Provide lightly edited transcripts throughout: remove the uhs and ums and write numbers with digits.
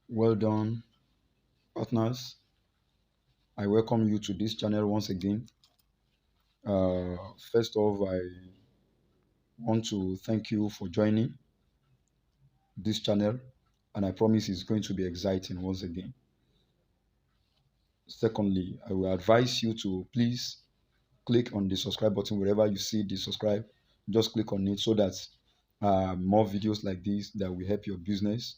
Well done, partners. I welcome you to this channel once again. First off, I want to thank you for joining this channel, and I promise it's going to be exciting once again. Secondly, I will advise you to please click on the subscribe button wherever you see the subscribe. Just click on it so that more videos like this that will help your business.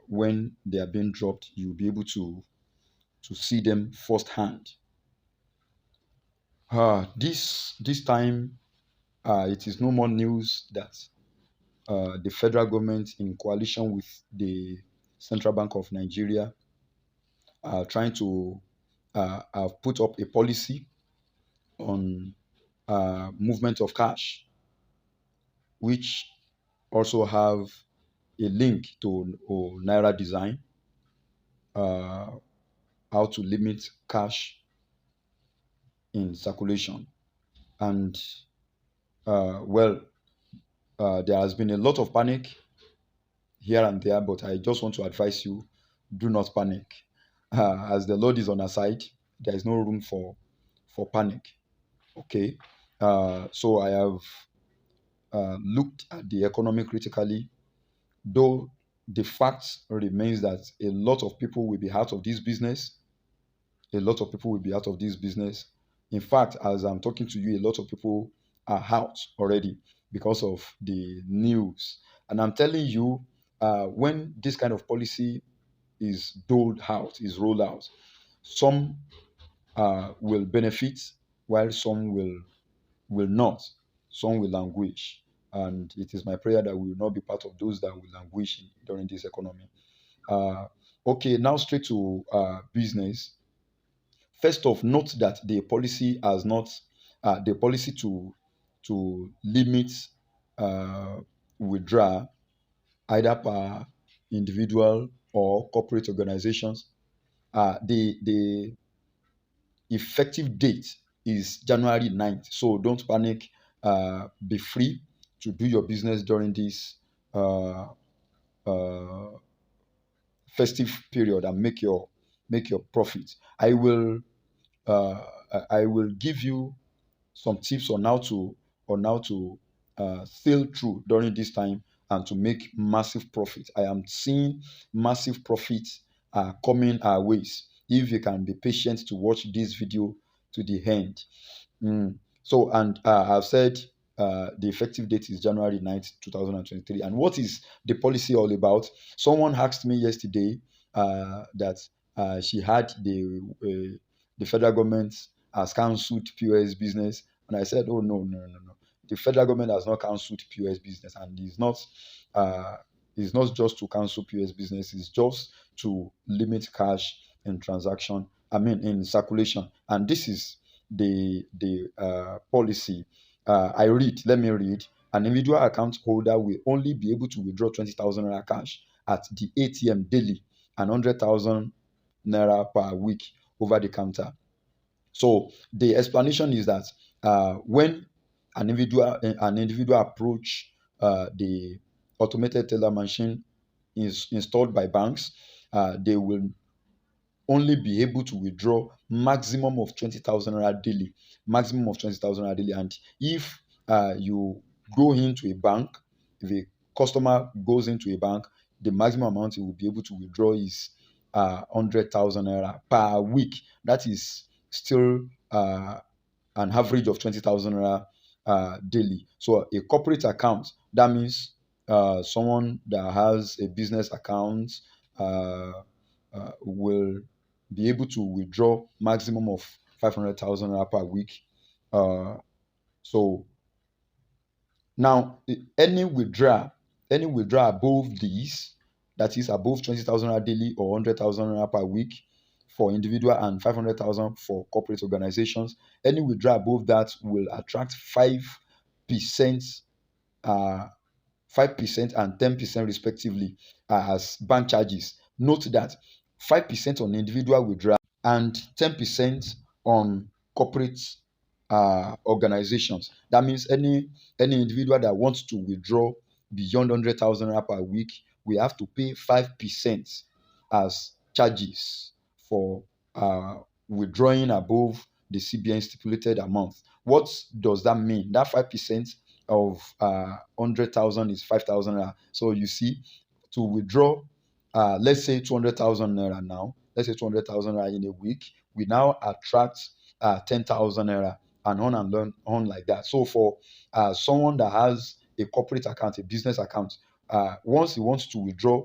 When they are being dropped, you'll be able to see them firsthand. This time, it is no more news that the federal government, in coalition with the Central Bank of Nigeria, are trying to have put up a policy on movement of cash, which also have a link to Naira design, uh, how to limit cash in circulation. And well, there has been a lot of panic here and there, but I just want to advise you, do not panic. As the Lord is on our side, there is no room for panic. Okay. So I have looked at the economy critically, though the fact remains that a lot of people will be out of this business. A lot of people will be out of this business. In fact, as I'm talking to you, a lot of people are out already because of the news. And I'm telling you, when this kind of policy is doled out, is rolled out, some will benefit, while some will not. Some will languish. And it is my prayer that we will not be part of those that will languish during this economy. Uh, okay, now straight to business. First off, note that the policy has not the policy to limit uh, withdrawal either per individual or corporate organizations. The effective date is January 9th. So don't panic. Be free to do your business during this uh, uh, festive period and make your profit. Uh, I will give you some tips on how to sail through during this time and to make massive profit. I am seeing massive profits coming our ways if you can be patient to watch this video to the end. So, and I've said the effective date is January 9th, 2023. And what is the policy all about? Someone asked me yesterday that she had the federal government has cancelled POS business. And I said, oh, no, no, no, no. The federal government has not cancelled POS business. And uh, it's not just to cancel POS business, it's just to limit cash in transaction, I mean, in circulation. And this is the policy. Let me read. An individual account holder will only be able to withdraw 20,000 naira cash at the ATM daily and 100,000 naira per week over the counter. So the explanation is that when an individual approach the automated teller machine is installed by banks, they will only be able to withdraw maximum of 20,000 naira daily, maximum of 20,000 naira daily. And if you go into a bank, if a customer goes into a bank, the maximum amount he will be able to withdraw is 100,000 naira per week. That is still an average of 20,000 naira daily. So a corporate account, that means someone that has a business account uh, will be able to withdraw maximum of 500,000 naira per week. Uh, so now any withdrawal above these, that is above 20,000 naira daily or 100,000 naira per week for individual and 500,000 for corporate organizations, any withdrawal above that will attract 5%, uh, 5% and 10% respectively as bank charges. Note that 5% on individual withdrawal and 10% on corporate organizations. That means any individual that wants to withdraw beyond 100,000 naira per week we have to pay 5% as charges for withdrawing above the CBN stipulated amount. What does that mean? That 5% of 100,000 is 5,000 naira. So you see, to withdraw, let's say 200,000 naira now, let's say 200,000 naira in a week, we now attract 10,000 naira and on like that. So for someone that has a corporate account, a business account, once he wants to withdraw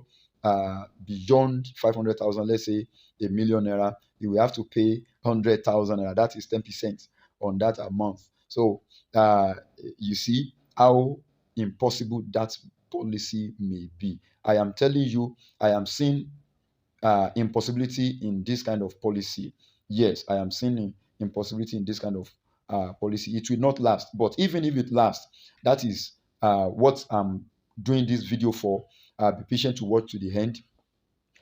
beyond 500,000, let's say a million naira, he will have to pay 100,000 naira. That is 10% on that amount. So you see how impossible that policy may be. I am telling you, I am seeing impossibility in this kind of policy. Yes, I am seeing impossibility in this kind of policy. It will not last. But even if it lasts, that is what I'm doing this video for. Be patient to watch to the end.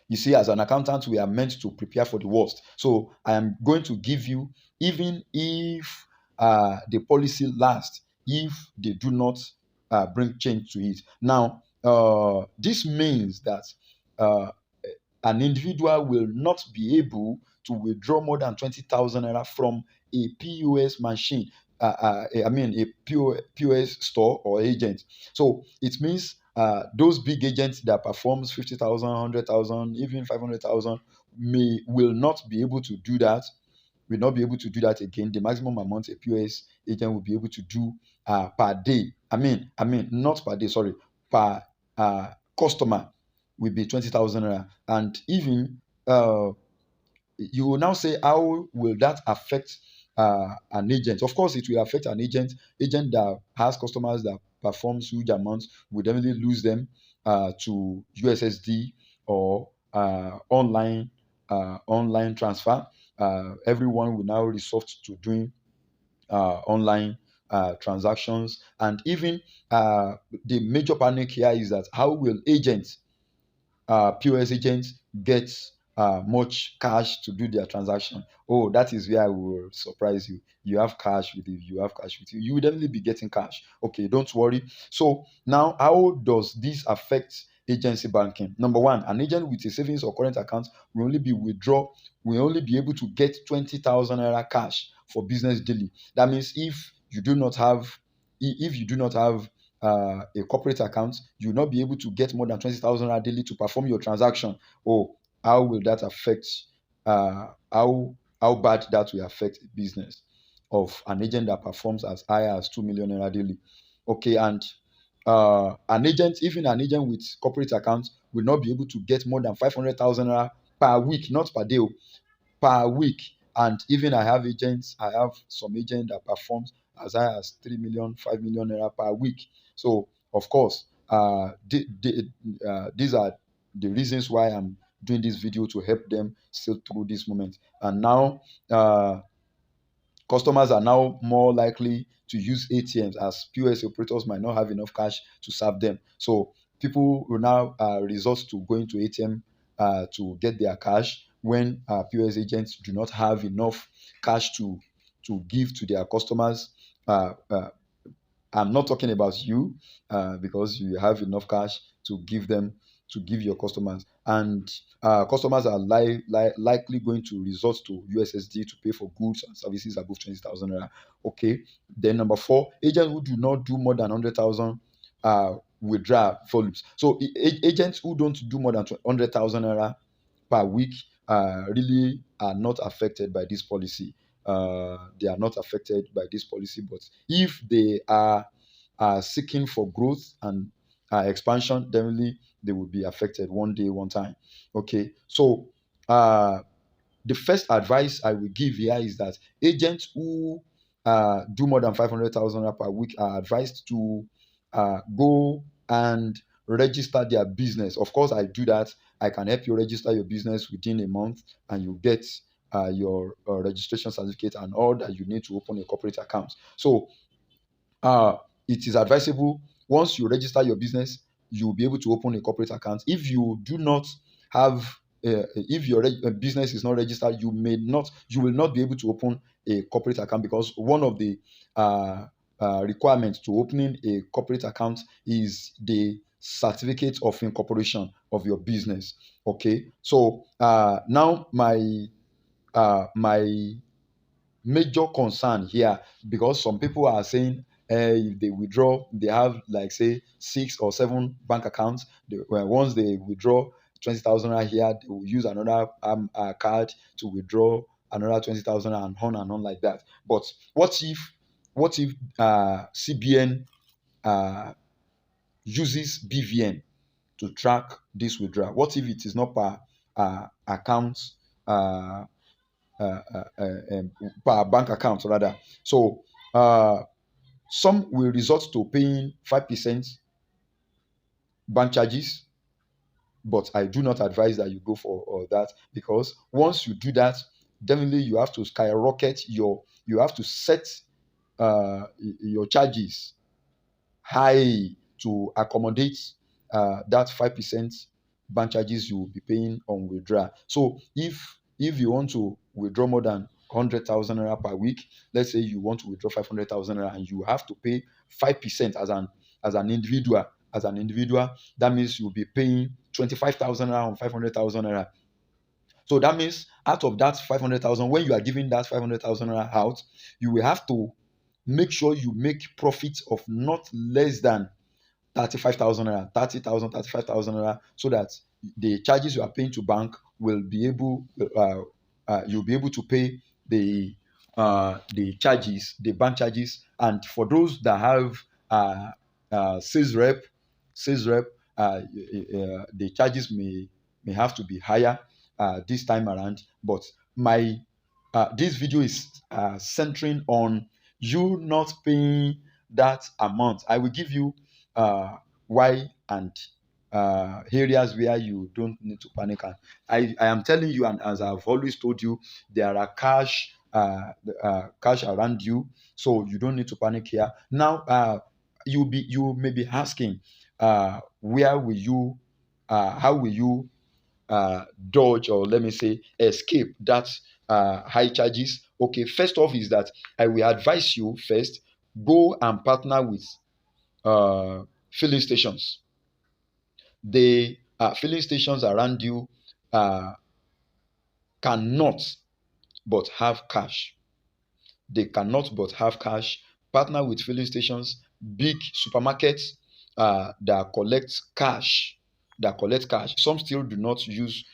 You see, as an accountant, we are meant to prepare for the worst. So I am going to give you, even if the policy lasts, if they do not bring change to it. Now, this means that uh, an individual will not be able to withdraw more than 20,000 naira from a POS machine. I mean, a POS store or agent. So it means those big agents that performs 50,000, 100,000, even 500,000 will not be able to do that. Will not be able to do that again. The maximum amount a POS agent will be able to do per day. Not per day. Sorry, per customer will be 20,000 naira. And even you will now say, how will that affect an agent? Of course, it will affect an agent that has customers that performs huge amounts will definitely lose them to USSD or online transfer. Everyone will now resort to doing online transactions. And even the major panic here is that how will agents, POS agents, get much cash to do their transaction? Oh, that is where I will surprise you. You have cash with you. You have cash with you. You will definitely be getting cash. Okay, don't worry. So now, how does this affect agency banking? Number one, an agent with a savings or current account will only be able to get 20,000 naira cash for business daily. That means if you do not have a corporate account, you will not be able to get more than 20,000 naira daily to perform your transaction. Oh, how will that affect? How bad that will affect business of an agent that performs as high as 2 million naira daily? Okay, and even an agent with corporate accounts will not be able to get more than 500,000 naira per week, not per day, per week. And even I have some agent that performs as high as 3 million, 5 million naira per week. So of course, these are the reasons why I'm doing this video, to help them sail through this moment. And now customers are now more likely to use ATMs, as POS operators might not have enough cash to serve them. So people will now resort to going to ATM to get their cash when POS agents do not have enough cash to give to their customers. I'm not talking about you, because you have enough cash to give your customers. And customers are likely going to resort to USSD to pay for goods and services above 20,000 naira. Okay. Then number four, agents who do not do more than 100,000 withdraw volumes. So agents who don't do more than 100,000 naira per week really are not affected by this policy. They are not affected by this policy. But if they are seeking for growth and expansion, definitely they will be affected one day, one time. Okay, so the first advice I will give here is that agents who do more than 500,000 per week are advised to go and register their business. Of course, I do that. I can help you register your business within a month, and you get your registration certificate and all that you need to open a corporate account. So it is advisable, once you register your business, you will be able to open a corporate account. If you do not have if your business is not registered, you will not be able to open a corporate account, because one of the requirements to opening a corporate account is the certificate of incorporation of your business. Okay, so now my major concern here, because some people are saying if they withdraw, they have like say 6 or 7 bank accounts. Once they withdraw 20,000 right here, they will use another card to withdraw another 20,000 and on like that. But what if CBN uh, uses BVN to track this withdrawal? What if it is not per account, uh, per bank account rather? So uh, some will resort to paying 5% bank charges, but I do not advise that you go for all that, because once you do that, definitely you have to skyrocket you have to set your charges high to accommodate that 5% bank charges you will be paying on withdrawal. So if you want to withdraw more than 100,000 naira per week, let's say you want to withdraw 500,000 naira, and you have to pay 5% as an individual. That means you'll be paying 25,000 naira on 500,000 naira. So that means out of that 500,000, when you are giving that 500,000 naira out, you will have to make sure you make profit of not less than 35,000 naira, 30,000, 35,000 naira, so that the charges you are paying to bank will be able, you'll be able to pay the charges, the bank charges. And for those that have sales rep, sales rep, the charges may have to be higher this time around. But my this video is centering on you not paying that amount. I will give you why and areas where you don't need to panic. And I am telling you, and as I've always told you, there are cash around you, so you don't need to panic here. Now, you may be asking, where will you, how will you dodge, or let me say escape that high charges? Okay, first off is that I will advise you first, go and partner with filling stations. The filling stations around you uh, cannot but have cash. They cannot but have cash. Partner with filling stations, big supermarkets that collect cash. Some still do not use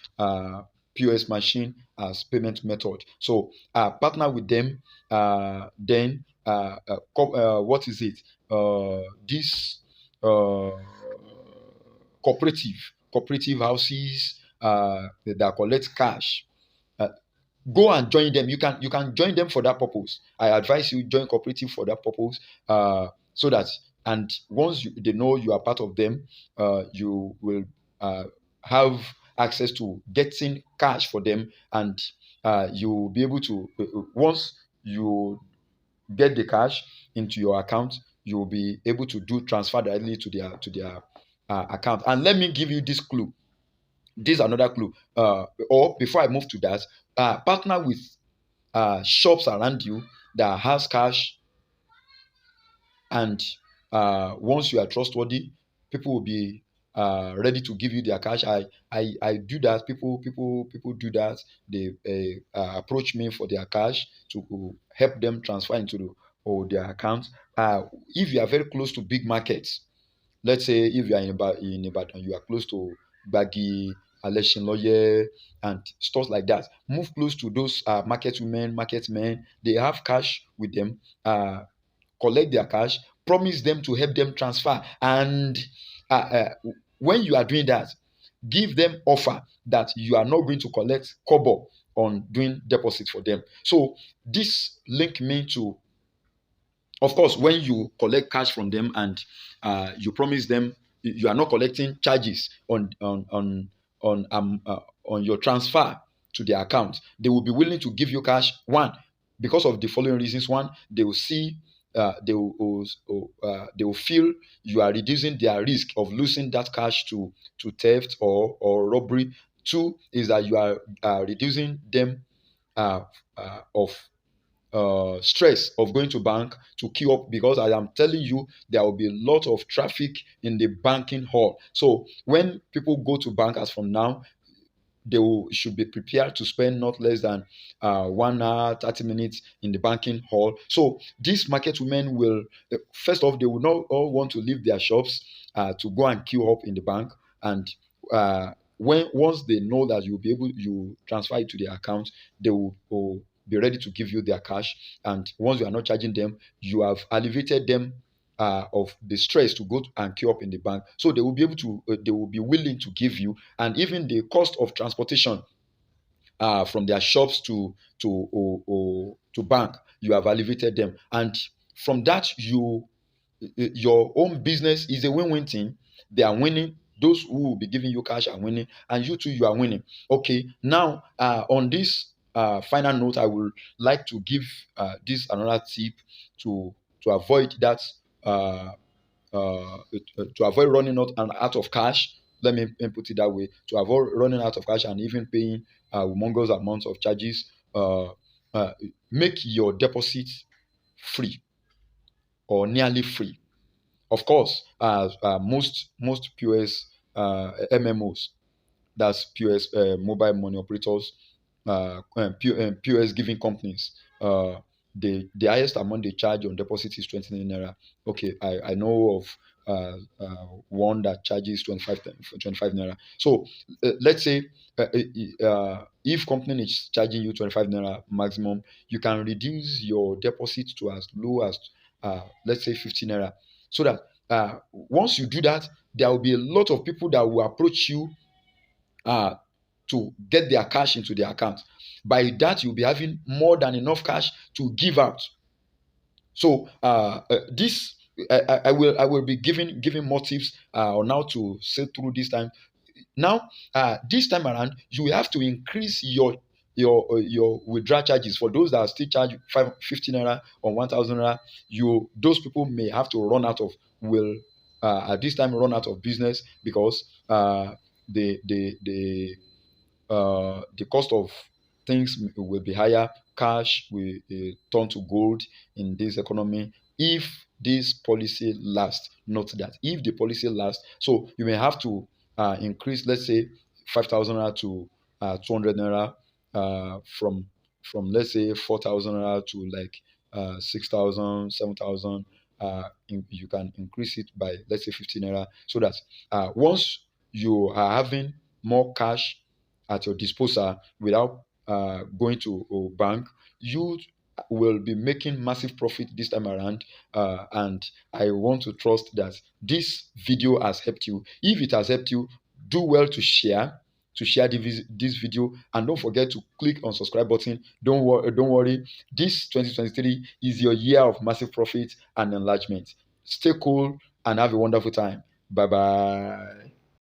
POS machine as payment method. So partner with them. Then what is it? This uh, cooperative houses that collect cash. Uh, Go and join them. You can join them for that purpose. I advise you join cooperative for that purpose, so that, and once they know you are part of them, you will have access to getting cash for them. And you will be able to, once you get the cash into your account, you will be able to do transfer directly to their account. And let me give you this clue. This is another clue. Or before I move to that, partner with shops around you that has cash. And once you are trustworthy, people will be ready to give you their cash. I do that. People do that. They approach me for their cash to help them transfer into their account. If you are very close to big markets, let's say if you are in Ibadan, you are close to Gbagi, Aleshinloye, and stores like that. Move close to those market women, market men. They have cash with them. Collect their cash. Promise them to help them transfer. And when you are doing that, give them offer that you are not going to collect kobo on doing deposit for them. So this link me to, of course, when you collect cash from them and you promise them you are not collecting charges on your transfer to their account, they will be willing to give you cash. One, because of the following reasons: one, they will see, they will feel you are reducing their risk of losing that cash to theft or robbery. Two is that you are reducing them of stress of going to bank to queue up, because I am telling you there will be a lot of traffic in the banking hall. So when people go to bank as from now, should be prepared to spend not less than 1 hour 30 minutes in the banking hall. So these market women will, first off, they will not all want to leave their shops to go and queue up in the bank. And when once they know that you transfer it to their account, they will be ready to give you their cash. And once you are not charging them, you have alleviated them of the stress to go and queue up in the bank. So they will be able to, they will be willing to give you. And even the cost of transportation from their shops to bank, you have alleviated them. And from that, your own business is a win-win thing. They are winning. Those who will be giving you cash are winning, and you too, you are winning. Okay, now on this final note, I would like to give this another tip to avoid that, uh, to avoid running out of cash. Let me put it that way: to avoid running out of cash and even paying humongous amounts of charges. Make your deposit free or nearly free. Of course, most POS MMOs, that's POS, mobile money operators, POS giving companies. The highest amount they charge on deposit is 20 naira. Okay, I know of one that charges 25 naira. So let's say if company is charging you 25 naira maximum, you can reduce your deposit to as low as let's say 50 naira, so that once you do that, there will be a lot of people that will approach you uh, to get their cash into their account. By that, you'll be having more than enough cash to give out. So this I will be giving more tips on how to sail through this time. Now, this time around, you will have to increase your withdrawal charges. For those that are still charge 50 naira or 1,000 naira, those people may have to will at this time run out of business, because the cost of things will be higher. Cash will turn to gold in this economy if this policy lasts. Not that if the policy lasts, so you may have to increase, let's say, 5,000 naira to 200 naira, from let's say 4,000 naira to like 6,000, 7,000. You can increase it by, let's say, 50 naira, so that once you are having more cash at your disposal without going to a bank, you will be making massive profit this time around. And I want to trust that this video has helped you. If it has helped you, do well to share this video, and don't forget to click on subscribe button. Don't worry, this 2023 is your year of massive profit and enlargement. Stay cool and have a wonderful time. Bye bye.